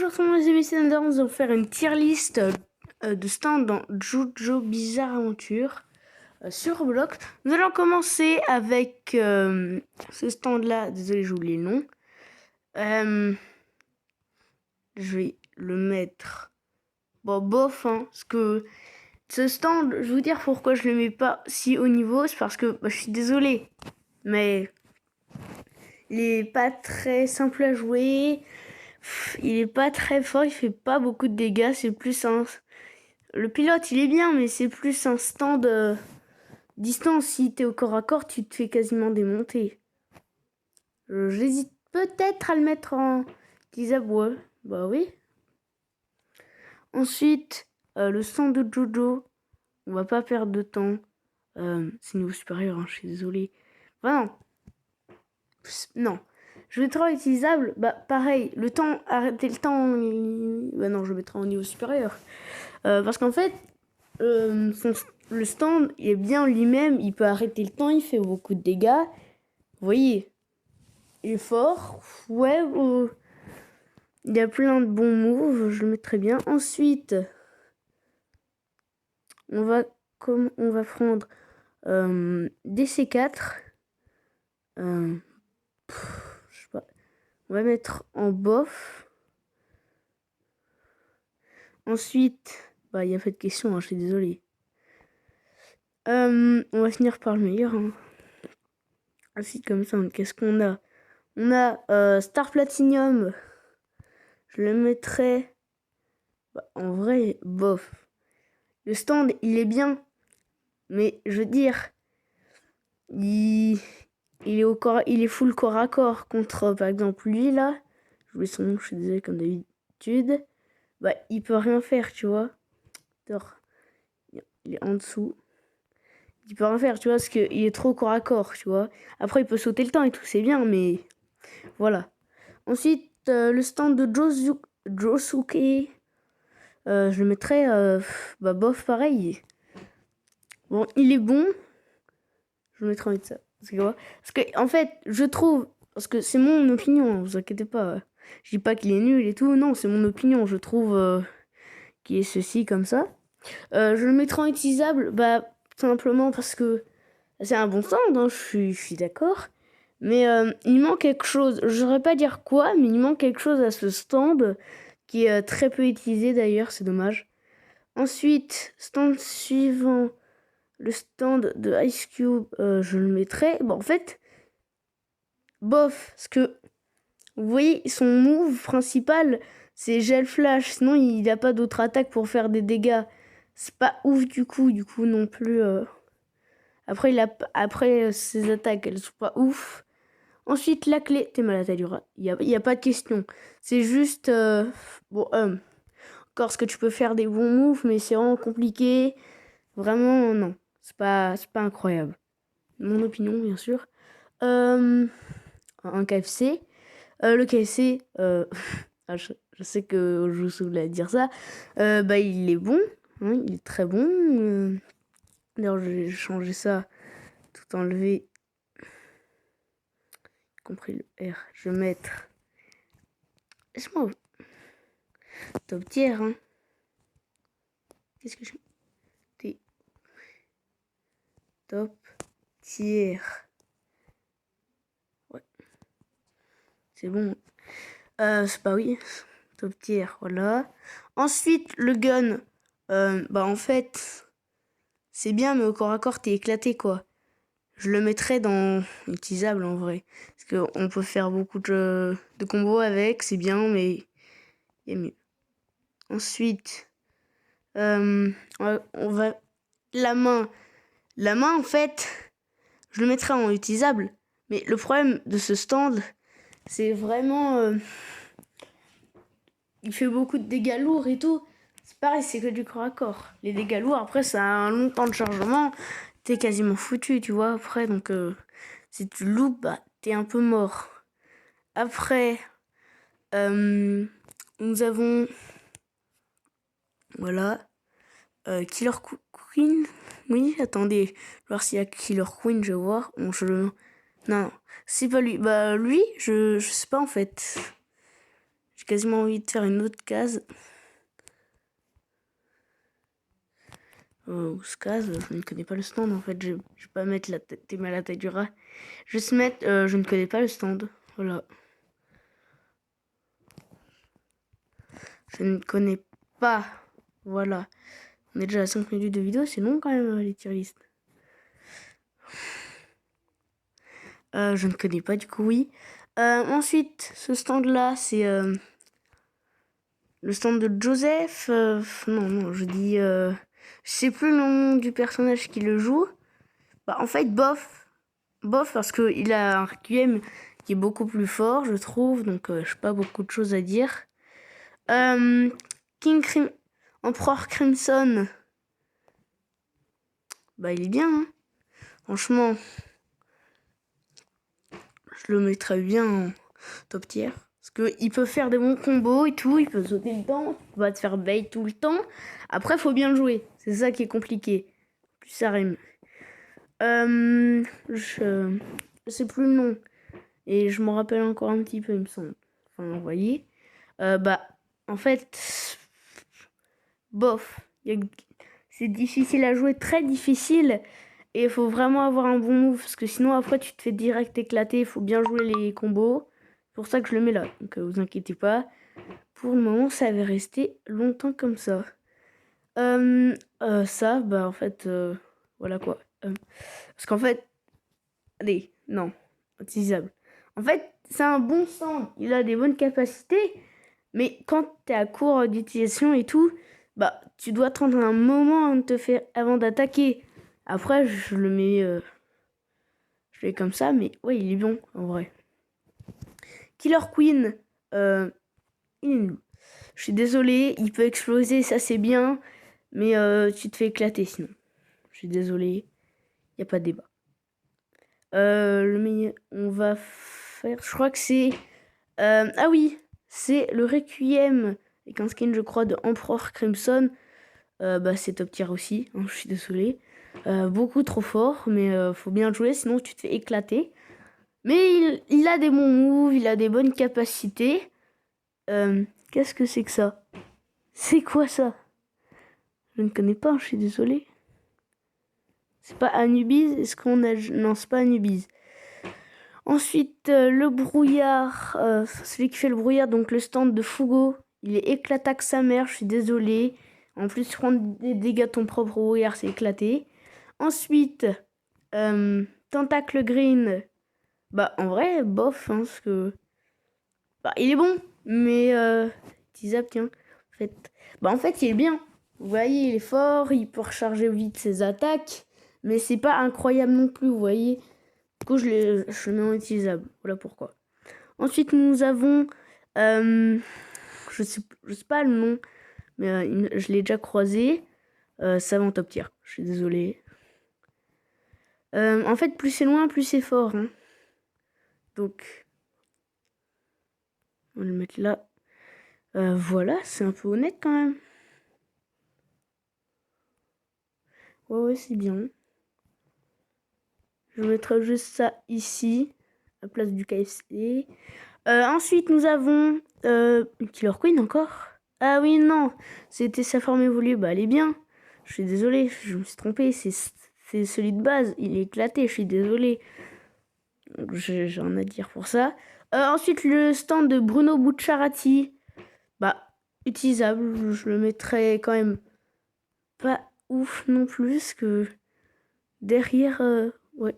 Bonjour tout le monde, c'est Mr. Nous allons faire une tier list de stands dans Jojo Bizarre Aventure sur Roblox. Nous allons commencer avec ce stand là, désolé j'ai oublié le nom. Je vais le mettre bof parce que ce stand, je vais vous dire pourquoi je le mets pas si haut niveau, c'est parce que je suis désolé, mais il est pas très simple à jouer. Il est pas très fort, il fait pas beaucoup de dégâts, c'est plus un... Le pilote, il est bien, mais c'est plus un stand distance. Si t'es au corps à corps, tu te fais quasiment démonter. J'hésite peut-être à le mettre en utilisable, ouais. Bah oui. Ensuite, le stand de Jojo. On va pas perdre de temps. C'est niveau supérieur, hein, je suis désolé. Enfin, non. Je mettrai utilisable, pareil, le temps, arrêter le temps, non, je le mettrai en niveau supérieur. Parce qu'en fait, le stand il est bien lui-même, il peut arrêter le temps, il fait beaucoup de dégâts. Vous voyez, il est fort, ouais, il y a plein de bons moves, je le mettrai bien. Ensuite, on va prendre DC4. Je sais pas. On va mettre en bof. Ensuite, il n'y a pas de question, hein, je suis désolé. On va finir par le meilleur. Hein. Ainsi comme ça, qu'est-ce qu'on a? On a Star Platinum. Je le mettrai en vrai, bof. Le stand, il est bien. Mais je veux dire, il est full corps à corps contre, par exemple, lui là. Je voulais son nom, je suis désolé, comme d'habitude. Il peut rien faire, tu vois. Il est en dessous. Il peut rien faire, tu vois, parce qu'il est trop corps à corps, tu vois. Après, il peut sauter le temps et tout, c'est bien, mais voilà. Ensuite, le stand de Josuke. Je le mettrais bof pareil. Bon, il est bon. Je le mettrai en de ça. Parce que en fait, je trouve, parce que c'est mon opinion, vous inquiétez pas. Je dis pas qu'il est nul et tout, non, c'est mon opinion. Je trouve qu'il est ceci comme ça. Je le mettrai en utilisable, tout simplement parce que c'est un bon stand, hein, je suis d'accord. Mais il manque quelque chose. Je saurais pas dire quoi, mais il manque quelque chose à ce stand qui est très peu utilisé d'ailleurs, c'est dommage. Ensuite, stand suivant, le stand de Ice Cube, je le mettrai. En fait, bof, parce que vous voyez, son move principal, c'est Gel Flash. Sinon, il n'a pas d'autre attaque pour faire des dégâts. C'est pas ouf du coup non plus. Après, ses attaques, elles sont pas ouf. Ensuite, la clé, t'es malade, il y a pas de question. C'est juste, encore ce que tu peux faire des bons moves, mais c'est vraiment compliqué. Vraiment, non. C'est pas incroyable. Mon opinion, bien sûr. Un KFC. Le KFC, je sais que je vous saoule à dire ça. Il est bon. Hein, il est très bon. D'ailleurs, j'ai changé ça. Tout enlevé. Y compris le R. Je vais mettre... Laisse-moi... Top tier, hein. Qu'est-ce que je... Top tier. Ouais. C'est bon. C'est pas oui. Top tier, voilà. Ensuite, le gun. En fait, c'est bien, mais au corps à corps, t'es éclaté, quoi. Je le mettrais dans utilisable, en vrai. Parce qu'on peut faire beaucoup de combos avec, c'est bien, mais il y a mieux. Ensuite, on va... La main. La main, en fait, je le mettrais en utilisable. Mais le problème de ce stand, c'est vraiment... il fait beaucoup de dégâts lourds et tout. C'est pareil, c'est que du corps à corps. Les dégâts lourds, après, ça a un long temps de chargement. T'es quasiment foutu, tu vois, après. Donc, si tu loupes, t'es un peu mort. Après, nous avons... Voilà. Killer Queen. Oui, attendez. Je vais voir s'il y a Killer Queen, je vais voir. Bon, non, c'est pas lui. Lui, je sais pas en fait. J'ai quasiment envie de faire une autre case. Case, je ne connais pas le stand en fait. Je vais pas mettre la tête, à la taille du rat. Je vais se mettre, je ne connais pas le stand. Voilà. Je ne connais pas. Voilà. On est déjà à 5 minutes de vidéo, c'est long quand même les tier lists. Je ne connais pas du coup, oui. Ensuite, ce stand là, c'est le stand de Joseph. Non, je dis. Je sais plus le nom du personnage qui le joue. Bah, en fait, bof. Bof, parce qu'il a un requiem qui est beaucoup plus fort, je trouve. Donc, je n'ai pas beaucoup de choses à dire. Empereur Crimson. Bah, il est bien, hein. Franchement, je le mettrais bien en top tier. Parce qu'il peut faire des bons combos et tout, il peut sauter le temps, il va te faire bait tout le temps. Après, il faut bien le jouer. C'est ça qui est compliqué. Plus ça rime. Je sais plus le nom. Et je m'en rappelle encore un petit peu, il me semble. Enfin, vous voyez. Bah, en fait, bof. C'est difficile à jouer, très difficile. Et il faut vraiment avoir un bon move. Parce que sinon, après, tu te fais direct éclater. Il faut bien jouer les combos. C'est pour ça que je le mets là. Donc, vous inquiétez pas. Pour le moment, ça va rester longtemps comme ça. Ça, bah, en fait, voilà quoi. Parce qu'en fait, allez, non, utilisable. En fait, c'est un bon stand. Il a des bonnes capacités. Mais quand tu es à court d'utilisation et tout, bah, tu dois attendre un moment avant d'attaquer. Après, je le mets, je le mets comme ça, mais ouais, il est bon en vrai. Killer Queen, il est nul. Je suis désolée, il peut exploser, ça c'est bien, mais tu te fais éclater sinon. Je suis désolée, il n'y a pas de débat. Le meilleur, on va faire, je crois que c'est, ah oui, c'est le Requiem avec un skin, je crois, de Emperor Crimson. Bah, c'est top tier aussi, hein, je suis désolée. Beaucoup trop fort, mais faut bien jouer, sinon tu te fais éclater. Mais il a des bons moves, il a des bonnes capacités. Qu'est-ce que c'est que ça? C'est quoi ça? Je ne connais pas, je suis désolée. C'est pas Anubis? Est-ce qu'on a... Non, c'est pas Anubis. Ensuite, le brouillard. Celui qui fait le brouillard, donc le stand de Fugo. Il est éclaté que sa mère, je suis désolée. En plus, prendre des dégâts de ton propre brouillard, c'est éclaté. Ensuite, Tentacle Green. Bah, en vrai, bof, hein, parce que... Bah, il est bon, mais... Tizap, tiens. En fait, il est bien. Vous voyez, il est fort, il peut recharger vite ses attaques. Mais c'est pas incroyable non plus, vous voyez. Du coup, je le mets en utilisable. Voilà pourquoi. Ensuite, nous avons... je sais pas le nom, mais je l'ai déjà croisé. Ça va en top tier. Je suis désolée. En fait, plus c'est loin, plus c'est fort. Hein. Donc, on va le mettre là. Voilà, c'est un peu honnête quand même. Ouais, c'est bien. Je mettrai juste ça ici, à la place du KFC. Ensuite, nous avons Killer Queen encore. Ah oui, non, c'était sa forme évoluée. Bah, elle est bien. Je suis désolée, je me suis trompée. C'est celui de base. Il est éclaté, je suis désolée. J'ai rien à dire pour ça. Ensuite, le stand de Bruno Bucciarati. Bah, utilisable. Je le mettrai quand même pas ouf non plus. Que derrière, ouais.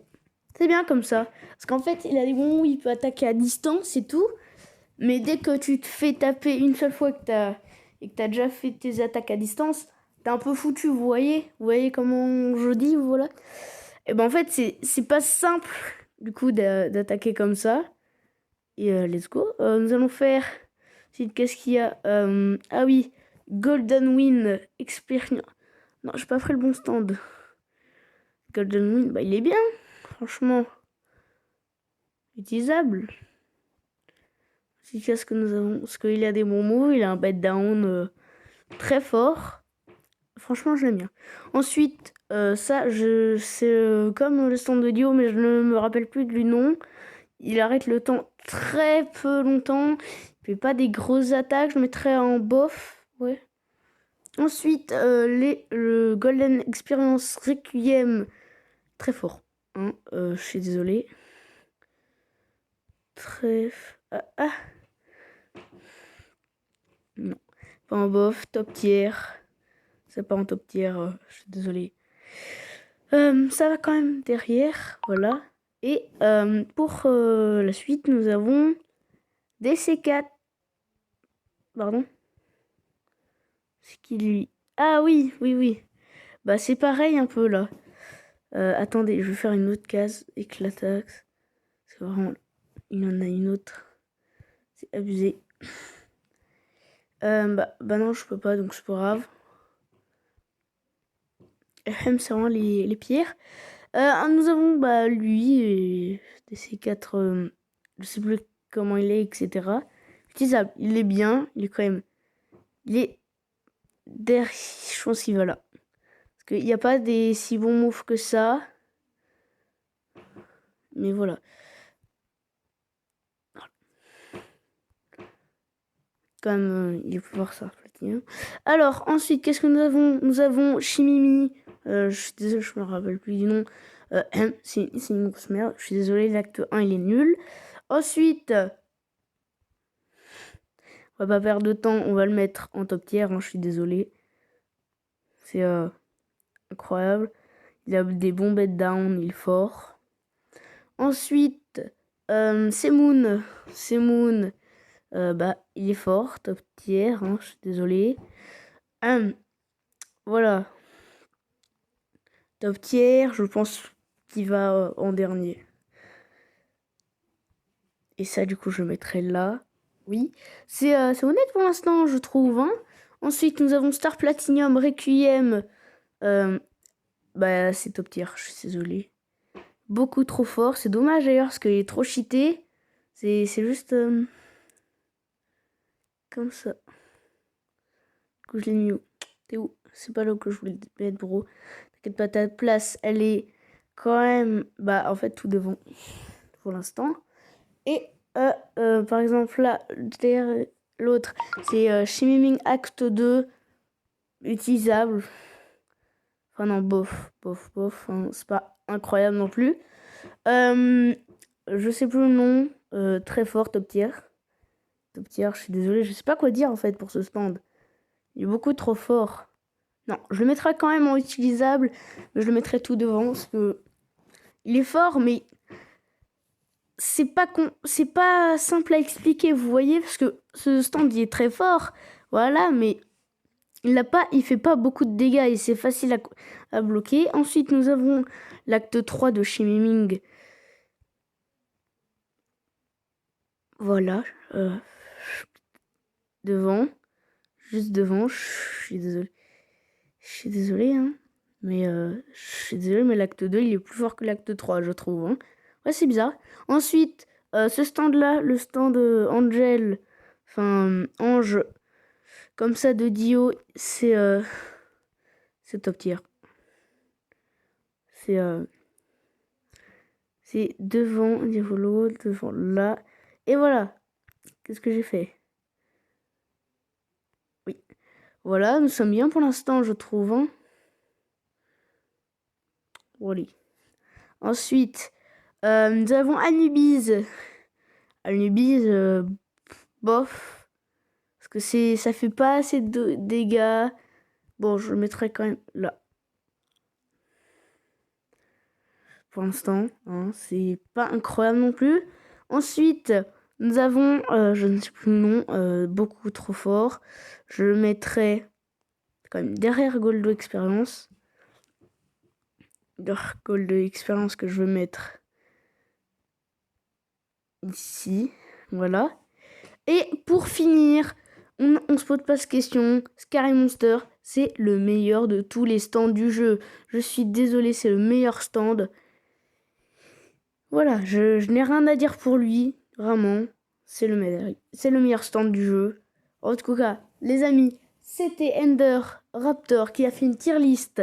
C'est bien comme ça. Parce qu'en fait, il a des moments où il peut attaquer à distance et tout. Mais dès que tu te fais taper une seule fois et que t'as déjà fait tes attaques à distance, t'es un peu foutu, vous voyez? Vous voyez comment je dis, voilà. Et ben en fait, c'est pas simple, du coup, d'attaquer comme ça. Et let's go. Nous allons faire... Qu'est-ce qu'il y a? Ah oui, Golden Win Experience. Non, j'ai pas pris le bon stand. Golden Win, bah il est bien, franchement. Utilisable. Qu'est-ce que nous avons? Parce qu'il a des bons moves, il a un bête down très fort. Franchement, je l'aime bien. Ensuite, ça, c'est comme le stand de Dio, mais je ne me rappelle plus du nom. Il arrête le temps très peu longtemps. Fait pas des grosses attaques, je mettrais en bof, ouais. Ensuite, le Golden Experience Requiem, très fort. Hein, je suis désolé. Non, pas en bof, top tier. C'est pas en top tier, je suis désolé. Ça va quand même derrière, voilà. Et pour la suite, nous avons DC4. Pardon. C'est qui lui? Ah oui, oui, oui. Bah c'est pareil un peu là. Attendez, je vais faire une autre case, éclataxe. C'est vraiment... Il en a une autre. C'est abusé. Bah non, je peux pas, donc c'est pas grave. C'est vraiment les pires. Nous avons bah lui et DC4, je sais plus comment il est, etc. Utilisable, il est bien, il est quand même... Il est derrière, je pense qu'il va là. Parce qu'il n'y a pas des si bons moves que ça. Mais voilà. Quand même, il faut voir ça. Alors, ensuite, qu'est-ce que nous avons? Nous avons Shimimi. Je suis désolé, je me rappelle plus du nom. C'est une grosse merde. Je suis désolé, l'acte 1, il est nul. Ensuite, on va pas perdre de temps. On va le mettre en top tier. Hein, je suis désolé. C'est incroyable. Il a des bons bed down. Il est fort. Ensuite, c'est Moon. C'est Moon. Bah, il est fort, top tier, hein, je suis désolé. Voilà. Top tier, je pense qu'il va en dernier. Et ça, du coup, je le mettrai là. Oui. C'est honnête pour l'instant, je trouve. Hein. Ensuite, nous avons Star Platinum Requiem. Bah, c'est top tier, je suis désolé. Beaucoup trop fort. C'est dommage d'ailleurs, parce qu'il est trop cheaté. C'est juste... comme ça. Du coup, je l'ai mis où? T'es où? C'est pas là que je voulais te mettre, bro. T'inquiète pas, ta place, elle est quand même, bah, en fait, tout devant pour l'instant. Et par exemple, là, derrière l'autre, c'est Shimiming Act 2, utilisable. Enfin, non, bof. Hein, c'est pas incroyable non plus. Je sais plus le nom. Très fort, top tier. Top tier, je suis désolée, je sais pas quoi dire en fait pour ce stand. Il est beaucoup trop fort. Non, je le mettrai quand même en utilisable, mais je le mettrai tout devant parce que il est fort, mais c'est pas simple à expliquer, vous voyez, parce que ce stand il est très fort, voilà, mais il fait pas beaucoup de dégâts et c'est facile à bloquer. Ensuite, nous avons l'acte 3 de Shimiming. Voilà, devant, juste devant. Je suis désolé, hein. Mais je suis désolé, mais l'acte 2, il est plus fort que l'acte 3, je trouve. Hein. Ouais, c'est bizarre. Ensuite, ce stand-là, le stand Angel, enfin Ange, comme ça de Dio, c'est top tier. C'est devant Diavolo, devant là. Et voilà. Qu'est-ce que j'ai fait? Oui. Voilà, nous sommes bien pour l'instant, je trouve. Hein. Voilà. Ensuite, nous avons Anubis. Anubis, bof. Parce que ça fait pas assez de dégâts. Bon, je le mettrai quand même là. Pour l'instant, hein, c'est pas incroyable non plus. Ensuite, nous avons, je ne sais plus le nom, beaucoup trop fort. Je le mettrai quand même derrière Goldo Experience. Derrière Goldo Experience que je veux mettre ici. Voilà. Et pour finir, on se pose pas cette question. Scary Monster, c'est le meilleur de tous les stands du jeu. Je suis désolé, c'est le meilleur stand. Voilà, je n'ai rien à dire pour lui. Vraiment, c'est le meilleur stand du jeu. En tout cas, les amis, c'était Ender Raptor qui a fait une tier list.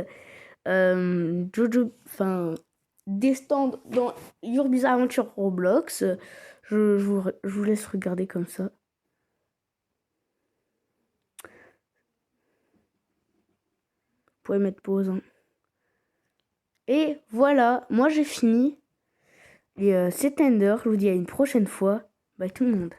Des stands dans Your Bizarre Adventure Roblox. Je vous laisse regarder comme ça. pouvez mettre pause. Hein. Et voilà, moi j'ai fini. Et c'est Ender, je vous dis à une prochaine fois. Bye tout le monde.